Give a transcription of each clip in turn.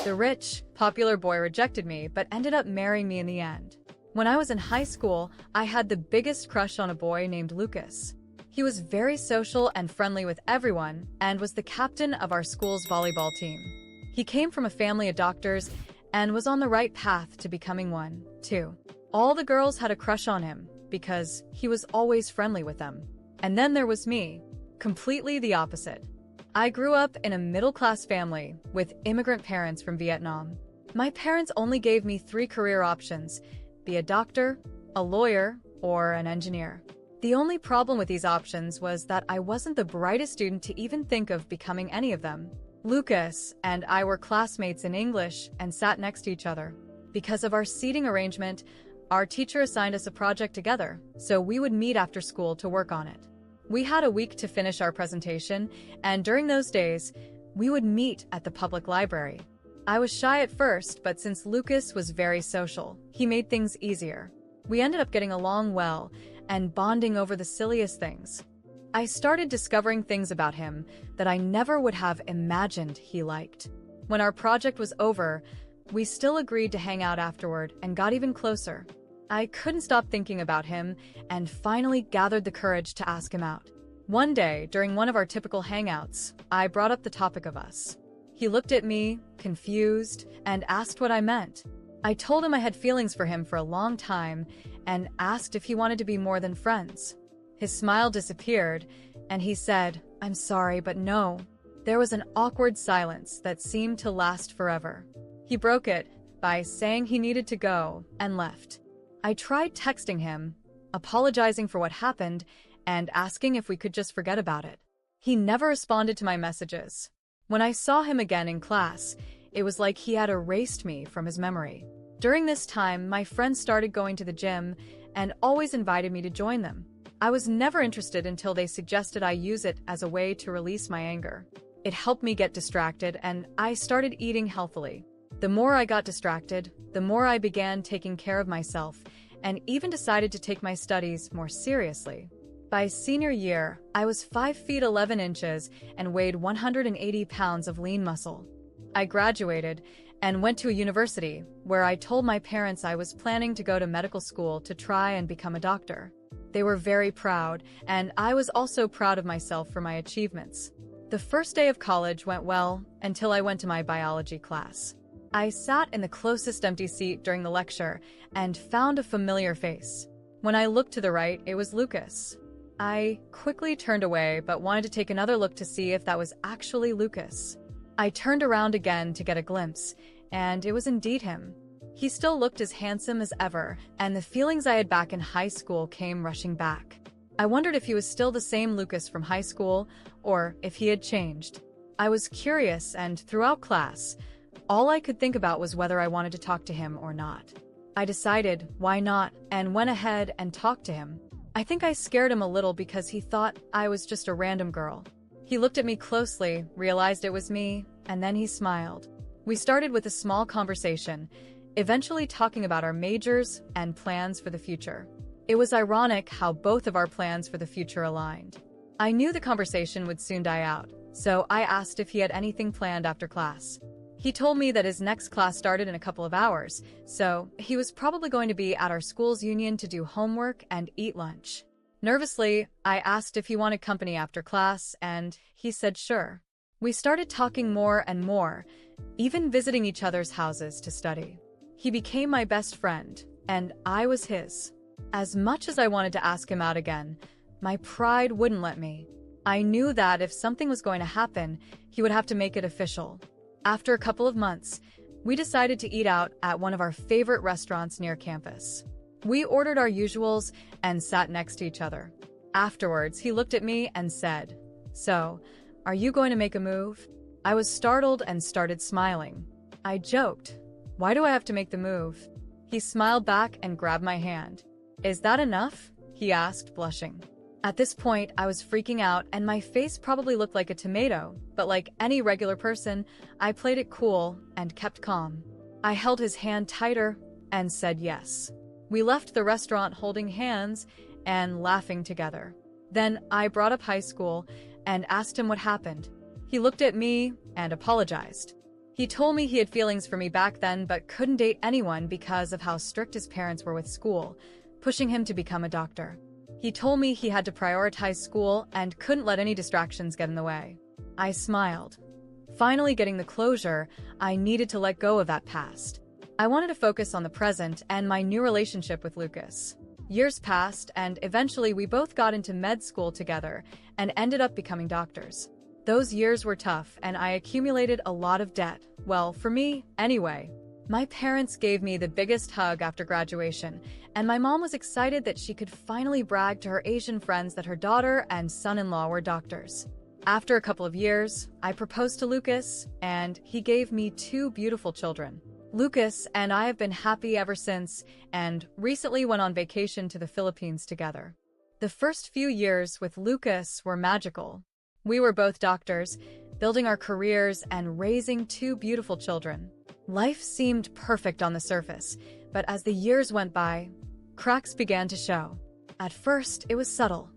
The rich, popular boy rejected me but ended up marrying me in the end. When I was in high school, I had the biggest crush on a boy named Lucas. He was very social and friendly with everyone and was the captain of our school's volleyball team. He came from a family of doctors and was on the right path to becoming one, too. All the girls had a crush on him because he was always friendly with them. And then there was me, completely the opposite. I grew up in a middle-class family with immigrant parents from Vietnam. My parents only gave me 3 career options: be a doctor, a lawyer, or an engineer. The only problem with these options was that I wasn't the brightest student to even think of becoming any of them. Lucas and I were classmates in English and sat next to each other. Because of our seating arrangement, our teacher assigned us a project together, so we would meet after school to work on it. We had a week to finish our presentation, and during those days, we would meet at the public library. I was shy at first, but since Lucas was very social, he made things easier. We ended up getting along well and bonding over the silliest things. I started discovering things about him that I never would have imagined he liked. When our project was over, we still agreed to hang out afterward and got even closer. I couldn't stop thinking about him and finally gathered the courage to ask him out. One day, during one of our typical hangouts, I brought up the topic of us. He looked at me, confused, and asked what I meant. I told him I had feelings for him for a long time and asked if he wanted to be more than friends. His smile disappeared, and he said, "I'm sorry, but no." There was an awkward silence that seemed to last forever. He broke it by saying he needed to go and left. I tried texting him, apologizing for what happened, and asking if we could just forget about it. He never responded to my messages. When I saw him again in class, it was like he had erased me from his memory. During this time, my friends started going to the gym and always invited me to join them. I was never interested until they suggested I use it as a way to release my anger. It helped me get distracted, and I started eating healthily. The more I got distracted, the more I began taking care of myself and even decided to take my studies more seriously. By senior year, I was 5 feet 11 inches and weighed 180 pounds of lean muscle. I graduated and went to a university where I told my parents I was planning to go to medical school to try and become a doctor. They were very proud, and I was also proud of myself for my achievements. The first day of college went well until I went to my biology class. I sat in the closest empty seat during the lecture and found a familiar face. When I looked to the right, it was Lucas. I quickly turned away but wanted to take another look to see if that was actually Lucas. I turned around again to get a glimpse, and it was indeed him. He still looked as handsome as ever, and the feelings I had back in high school came rushing back. I wondered if he was still the same Lucas from high school, or if he had changed. I was curious, and throughout class, all I could think about was whether I wanted to talk to him or not. I decided, why not, and went ahead and talked to him. I think I scared him a little because he thought I was just a random girl. He looked at me closely, realized it was me, and then he smiled. We started with a small conversation, eventually talking about our majors and plans for the future. It was ironic how both of our plans for the future aligned. I knew the conversation would soon die out, so I asked if he had anything planned after class. He told me that his next class started in a couple of hours, so he was probably going to be at our school's union to do homework and eat lunch. Nervously, I asked if he wanted company after class, and he said sure. We started talking more and more, even visiting each other's houses to study. He became my best friend, and I was his. As much as I wanted to ask him out again, my pride wouldn't let me. I knew that if something was going to happen, he would have to make it official. After a couple of months, we decided to eat out at one of our favorite restaurants near campus. We ordered our usuals and sat next to each other. Afterwards, he looked at me and said, "So, are you going to make a move?" I was startled and started smiling. I joked, "Why do I have to make the move?" He smiled back and grabbed my hand. "Is that enough?" he asked, blushing. At this point, I was freaking out and my face probably looked like a tomato, but like any regular person, I played it cool and kept calm. I held his hand tighter and said yes. We left the restaurant holding hands and laughing together. Then I brought up high school and asked him what happened. He looked at me and apologized. He told me he had feelings for me back then but couldn't date anyone because of how strict his parents were with school, pushing him to become a doctor. He told me he had to prioritize school and couldn't let any distractions get in the way. I smiled. Finally getting the closure, I needed to let go of that past. I wanted to focus on the present and my new relationship with Lucas. Years passed, and eventually we both got into med school together and ended up becoming doctors. Those years were tough, and I accumulated a lot of debt. Well, for me, anyway. My parents gave me the biggest hug after graduation, and my mom was excited that she could finally brag to her Asian friends that her daughter and son-in-law were doctors. After a couple of years, I proposed to Lucas, and he gave me 2 beautiful children. Lucas and I have been happy ever since, and recently went on vacation to the Philippines together. The first few years with Lucas were magical. We were both doctors, building our careers and raising 2 beautiful children. Life seemed perfect on the surface, but as the years went by, cracks began to show. At first, it was subtle.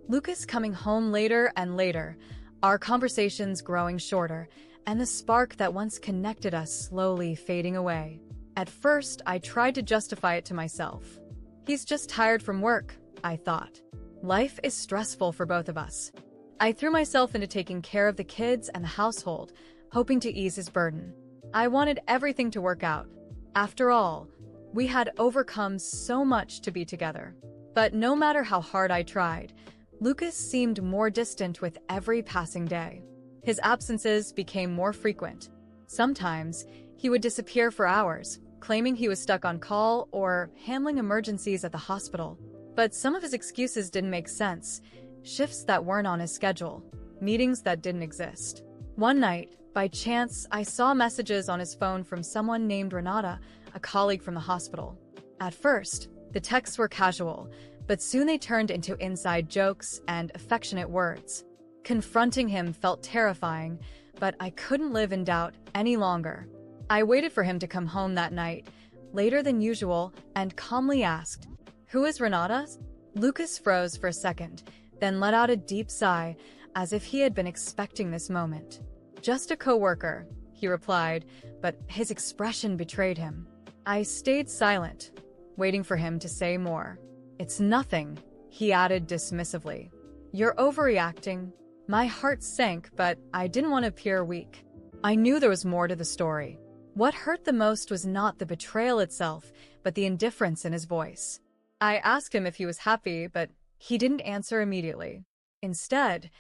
Lucas coming home later and later, our conversations growing shorter, and the spark that once connected us slowly fading away. At first, I tried to justify it to myself. He's just tired from work, I thought. Life is stressful for both of us. I threw myself into taking care of the kids and the household, hoping to ease his burden. I wanted everything to work out. After all, we had overcome so much to be together. But no matter how hard I tried, Lucas seemed more distant with every passing day. His absences became more frequent. Sometimes, he would disappear for hours, claiming he was stuck on call or handling emergencies at the hospital. But some of his excuses didn't make sense. Shifts that weren't on his schedule, meetings that didn't exist. One night, by chance, I saw messages on his phone from someone named Renata, a colleague from the hospital. At first, the texts were casual, but soon they turned into inside jokes and affectionate words. Confronting him felt terrifying, but I couldn't live in doubt any longer. I waited for him to come home that night, later than usual, and calmly asked, "Who is Renata?" Lucas froze for a second, then let out a deep sigh, as if he had been expecting this moment. "Just a coworker," he replied, but his expression betrayed him. I stayed silent, waiting for him to say more. "It's nothing," he added dismissively. "You're overreacting." My heart sank, but I didn't want to appear weak. I knew there was more to the story. What hurt the most was not the betrayal itself, but the indifference in his voice. I asked him if he was happy, but he didn't answer immediately. Instead,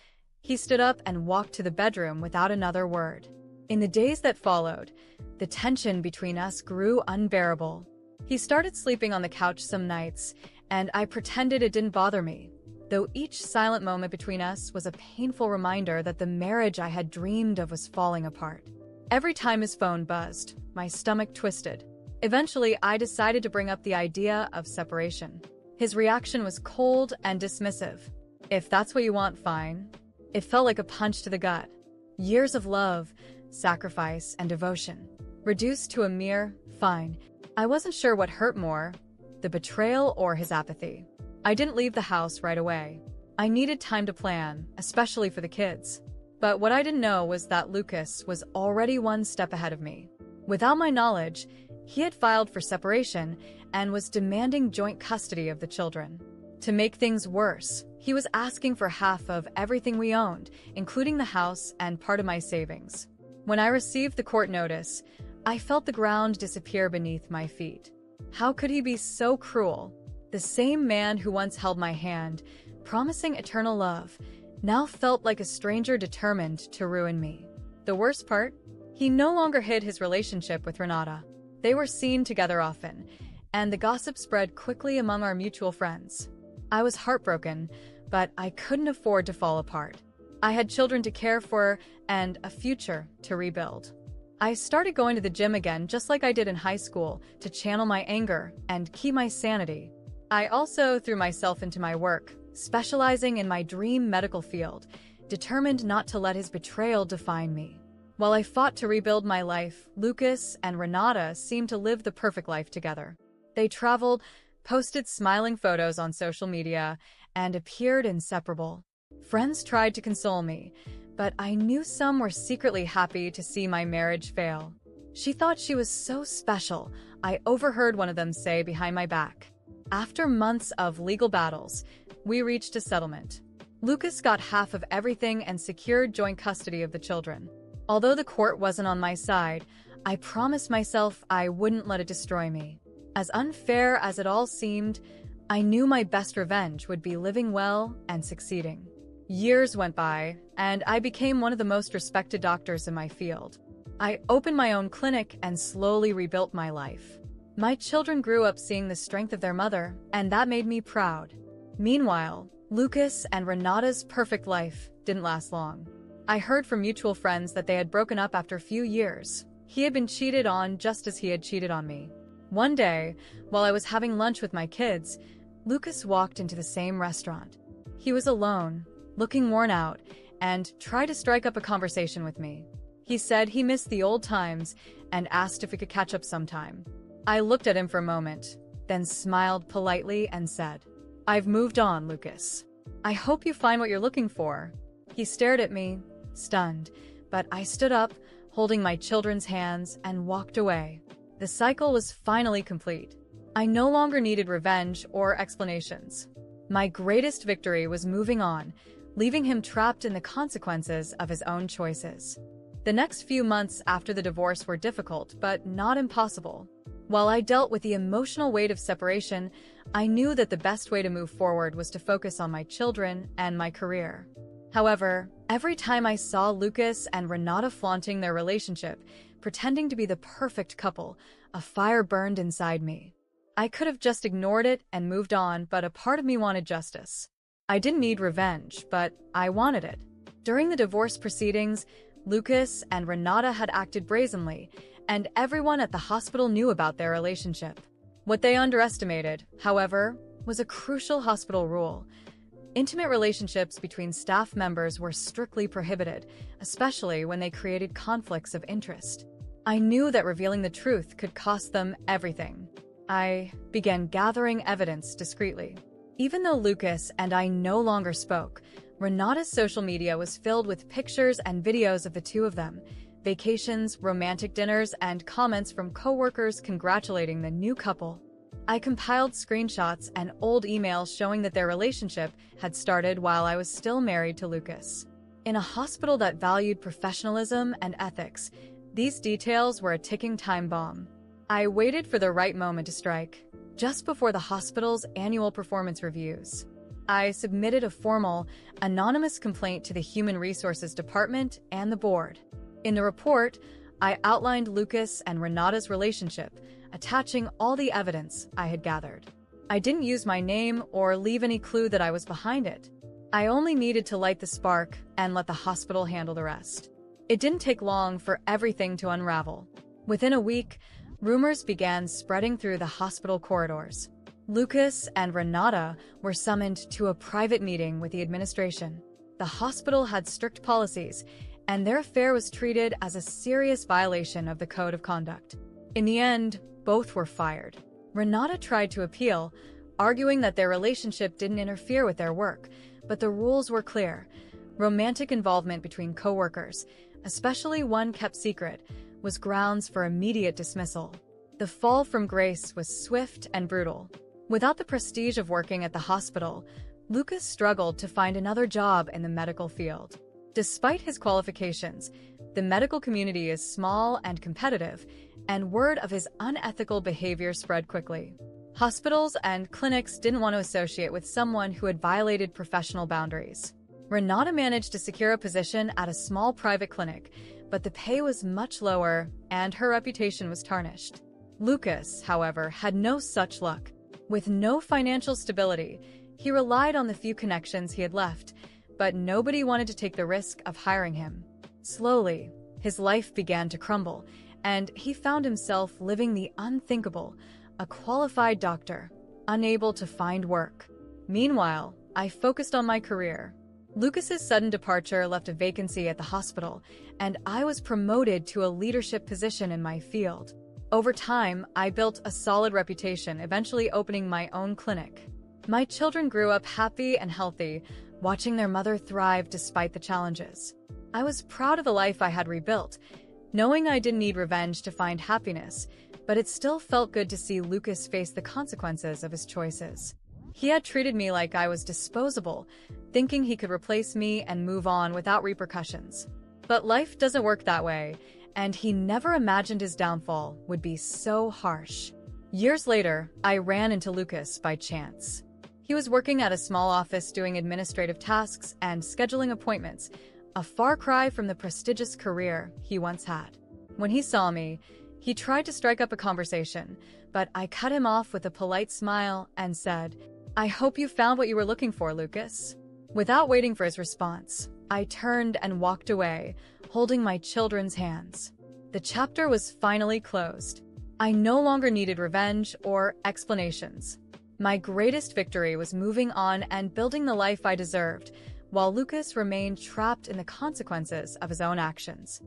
he stood up and walked to the bedroom without another word. In the days that followed, the tension between us grew unbearable. He started sleeping on the couch some nights, and I pretended it didn't bother me, though each silent moment between us was a painful reminder that the marriage I had dreamed of was falling apart. Every time his phone buzzed, my stomach twisted. Eventually, I decided to bring up the idea of separation. His reaction was cold and dismissive. "If that's what you want, fine." It felt like a punch to the gut. Years of love, sacrifice, and devotion, reduced to a mere fine. I wasn't sure what hurt more, the betrayal or his apathy. I didn't leave the house right away. I needed time to plan, especially for the kids. But what I didn't know was that Lucas was already one step ahead of me. Without my knowledge, he had filed for separation and was demanding joint custody of the children. To make things worse, he was asking for half of everything we owned, including the house and part of my savings. When I received the court notice, I felt the ground disappear beneath my feet. How could he be so cruel? The same man who once held my hand, promising eternal love, now felt like a stranger determined to ruin me. The worst part? He no longer hid his relationship with Renata. They were seen together often, and the gossip spread quickly among our mutual friends. I was heartbroken, but I couldn't afford to fall apart. I had children to care for and a future to rebuild. I started going to the gym again just like I did in high school to channel my anger and keep my sanity. I also threw myself into my work, specializing in my dream medical field, determined not to let his betrayal define me. While I fought to rebuild my life, Lucas and Renata seemed to live the perfect life together. They traveled, posted smiling photos on social media, and appeared inseparable. Friends tried to console me, but I knew some were secretly happy to see my marriage fail. She thought she was so special, I overheard one of them say behind my back. After months of legal battles, we reached a settlement. Lucas got half of everything and secured joint custody of the children. Although the court wasn't on my side, I promised myself I wouldn't let it destroy me. As unfair as it all seemed, I knew my best revenge would be living well and succeeding. Years went by, and I became one of the most respected doctors in my field. I opened my own clinic and slowly rebuilt my life. My children grew up seeing the strength of their mother, and that made me proud. Meanwhile, Lucas and Renata's perfect life didn't last long. I heard from mutual friends that they had broken up after a few years. He had been cheated on just as he had cheated on me. One day, while I was having lunch with my kids, Lucas walked into the same restaurant. He was alone, looking worn out, and tried to strike up a conversation with me. He said he missed the old times and asked if we could catch up sometime. I looked at him for a moment, then smiled politely and said, "I've moved on, Lucas. I hope you find what you're looking for." He stared at me, stunned, but I stood up, holding my children's hands, and walked away. The cycle was finally complete. I no longer needed revenge or explanations. My greatest victory was moving on, leaving him trapped in the consequences of his own choices. The next few months after the divorce were difficult, but not impossible. While I dealt with the emotional weight of separation, I knew that the best way to move forward was to focus on my children and my career. However, every time I saw Lucas and Renata flaunting their relationship, pretending to be the perfect couple, a fire burned inside me. I could have just ignored it and moved on, but a part of me wanted justice. I didn't need revenge, but I wanted it. During the divorce proceedings, Lucas and Renata had acted brazenly, and everyone at the hospital knew about their relationship. What they underestimated, however, was a crucial hospital rule. Intimate relationships between staff members were strictly prohibited, especially when they created conflicts of interest. I knew that revealing the truth could cost them everything. I began gathering evidence discreetly. Even though Lucas and I no longer spoke, Renata's social media was filled with pictures and videos of the two of them, vacations, romantic dinners, and comments from coworkers congratulating the new couple. I compiled screenshots and old emails showing that their relationship had started while I was still married to Lucas. In a hospital that valued professionalism and ethics, these details were a ticking time bomb. I waited for the right moment to strike, just before the hospital's annual performance reviews. I submitted a formal, anonymous complaint to the Human Resources Department and the board. In the report, I outlined Lucas and Renata's relationship, attaching all the evidence I had gathered. I didn't use my name or leave any clue that I was behind it. I only needed to light the spark and let the hospital handle the rest. It didn't take long for everything to unravel. Within a week, rumors began spreading through the hospital corridors. Lucas and Renata were summoned to a private meeting with the administration. The hospital had strict policies, and their affair was treated as a serious violation of the code of conduct. In the end, both were fired. Renata tried to appeal, arguing that their relationship didn't interfere with their work, but the rules were clear. Romantic involvement between coworkers, especially one kept secret, was grounds for immediate dismissal. The fall from grace was swift and brutal. Without the prestige of working at the hospital, Lucas struggled to find another job in the medical field. Despite his qualifications, the medical community is small and competitive, and word of his unethical behavior spread quickly. Hospitals and clinics didn't want to associate with someone who had violated professional boundaries. Renata managed to secure a position at a small private clinic, but the pay was much lower and her reputation was tarnished. Lucas, however, had no such luck. With no financial stability, he relied on the few connections he had left, but nobody wanted to take the risk of hiring him. Slowly, his life began to crumble, and he found himself living the unthinkable, a qualified doctor, unable to find work. Meanwhile, I focused on my career. Lucas's sudden departure left a vacancy at the hospital, and I was promoted to a leadership position in my field. Over time, I built a solid reputation, eventually opening my own clinic. My children grew up happy and healthy, watching their mother thrive despite the challenges. I was proud of the life I had rebuilt, knowing I didn't need revenge to find happiness, but it still felt good to see Lucas face the consequences of his choices. He had treated me like I was disposable, thinking he could replace me and move on without repercussions. But life doesn't work that way, and he never imagined his downfall would be so harsh. Years later, I ran into Lucas by chance. He was working at a small office doing administrative tasks and scheduling appointments, a far cry from the prestigious career he once had. When he saw me, he tried to strike up a conversation, but I cut him off with a polite smile and said, "I hope you found what you were looking for, Lucas." Without waiting for his response, I turned and walked away, holding my children's hands. The chapter was finally closed. I no longer needed revenge or explanations. My greatest victory was moving on and building the life I deserved, while Lucas remained trapped in the consequences of his own actions.